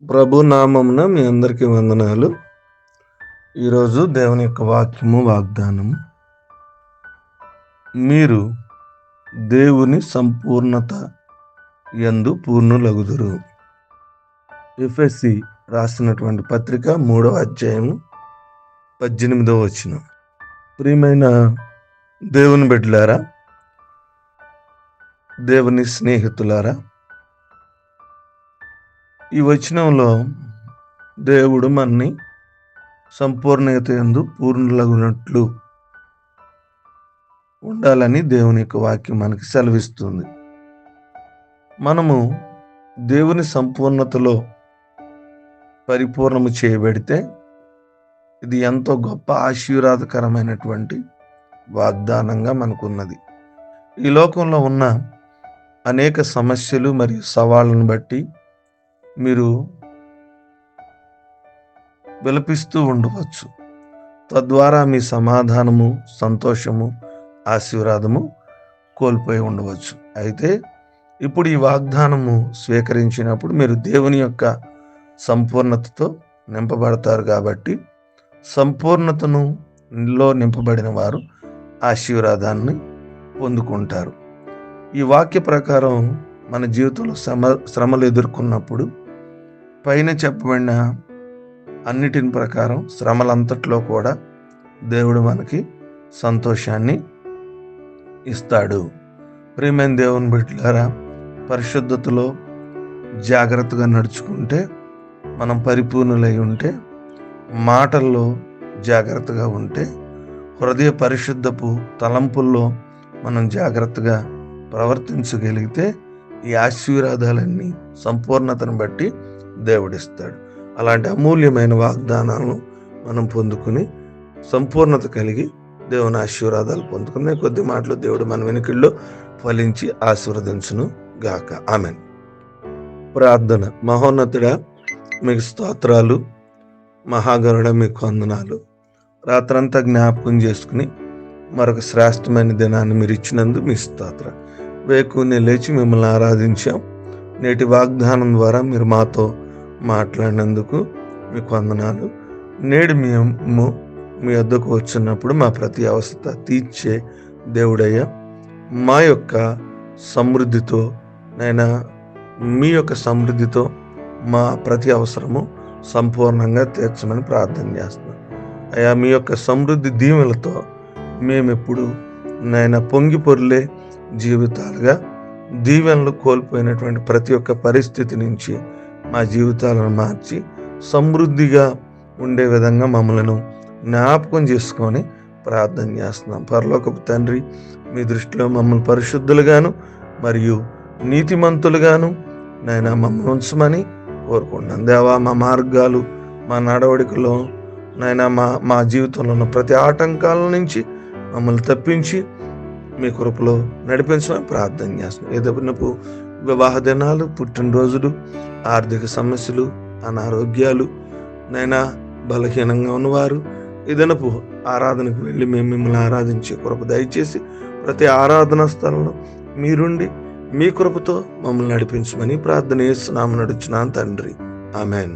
ప్రభు నామమున మీ అందరికీ వందనాలు. ఈరోజు దేవుని యొక్క వాక్యము వాగ్దానము. మీరు దేవుని సంపూర్ణత యందు పూర్ణులగుదురు. ఎఫెసీ రాసినటువంటి పత్రిక 3వ అధ్యాయము 18వ వచనం. ప్రియమైన దేవుని బిడ్డలారా, దేవుని స్నేహితులారా, ఈ వచనంలో దేవుడు మనని సంపూర్ణత యందు పూర్ణులగునట్లు ఉండాలని దేవుని యొక్క వాక్యం మనకి సెలవిస్తుంది. మనము దేవుని సంపూర్ణతలో పరిపూర్ణము చేయబడితే ఇది ఎంతో గొప్ప ఆశీర్వాదకరమైనటువంటి వాగ్దానంగా మనకున్నది. ఈ లోకంలో ఉన్న అనేక సమస్యలు మరియు సవాళ్ళను బట్టి మీరు విలపిస్తూ ఉండవచ్చు. తద్వారా మీ సమాధానము, సంతోషము, ఆశీర్వాదము కోల్పోయి ఉండవచ్చు. అయితే ఇప్పుడు ఈ వాగ్దానము స్వీకరించినప్పుడు మీరు దేవుని యొక్క సంపూర్ణతతో నింపబడతారు. కాబట్టి సంపూర్ణతను నింపబడిన వారు ఆశీర్వాదాన్ని పొందుకుంటారు. ఈ వాక్య ప్రకారం మన జీవితంలో శ్రమలు ఎదుర్కొన్నప్పుడు పైన చెప్పబడిన అన్నిటిని ప్రకారం శ్రమలంతట్లో కూడా దేవుడు మనకి సంతోషాన్ని ఇస్తాడు. ప్రియమైన దేవుని బిడ్డలారా, పరిశుద్ధతలో జాగ్రత్తగా నడుచుకుంటే, మనం పరిపూర్ణులై ఉంటే, మాటల్లో జాగ్రత్తగా ఉంటే, హృదయ పరిశుద్ధపు తలంపుల్లో మనం జాగ్రత్తగా ప్రవర్తించగలిగితే ఈ ఆశీర్వాదాలన్నీ సంపూర్ణతను బట్టి దేవుడిస్తాడు. అలాంటి అమూల్యమైన వాగ్దానాలను మనం పొందుకుని సంపూర్ణత కలిగి దేవుని ఆశీర్వాదాలు పొందుకునే కొద్ది మాటలు దేవుడు మన వెనుకల్లో ఫలించి ఆశీర్వదించును గాక. ఆమేన్. ప్రార్థన. మహోన్నతుడా, మీకు స్తోత్రాలు. మహాగరుడ, మీకు వందనాలు. రాత్రంతా జ్ఞాపకం చేసుకుని మరొక శ్రేష్టమైన దినాన్ని మీరు ఇచ్చినందు మీ స్తోత్రం. వేకునే లేచి మిమ్మల్ని ఆరాధించాం. నేటి వాగ్దానం ద్వారా మీరు మాతో మాట్లాడినందుకు మీకు వందనాలు. నేడు మేము మీ వద్దకు వచ్చినప్పుడు మా ప్రతి అవసరత తీర్చే దేవుడయ్యా, మా యొక్క సమృద్ధితో నైనా మీ యొక్క సమృద్ధితో మా ప్రతి అవసరము సంపూర్ణంగా తీర్చమని ప్రార్థన చేస్తున్నాం. అయ్యా, మీ యొక్క సమృద్ధి దీవెనలతో మేమెప్పుడు నైనా పొంగి పొర్లే జీవితాలుగా, దీవెనలు కోల్పోయినటువంటి ప్రతి ఒక్క పరిస్థితి నుంచి మా జీవితాలను మార్చి సమృద్ధిగా ఉండే విధంగా మమ్మల్ని జ్ఞాపకం చేసుకొని ప్రార్థన చేస్తున్నాం. పరలోకపు తండ్రి, మీ దృష్టిలో మమ్మల్ని పరిశుద్ధులుగాను మరియు నీతిమంతులుగాను నైనా మమ్మల్ని ఉంచమని కోరుకుంటున్నాను. దేవా, మా మార్గాలు, మా నడవడికలో నైనా మా జీవితంలో ఉన్న ప్రతి ఆటంకాల నుంచి మమ్మల్ని తప్పించి మీ కృపలో నడిపించమని ప్రార్థన చేస్తున్నాం. ఏదైపు వివాహ దినాలు, పుట్టినరోజులు, ఆర్థిక సమస్యలు, అనారోగ్యాలు, నైనా బలహీనంగా ఉన్నవారు ఏదైనాపు ఆరాధనకు వెళ్ళి మేము మిమ్మల్ని ఆరాధించే కృప దయచేసి ప్రతి ఆరాధనా స్థలంలో మీరుండి మీ కృపతో మమ్మల్ని నడిపించమని ప్రార్థన చేస్తున్నాము, నడుచున్నాను తండ్రి. ఆమెన్.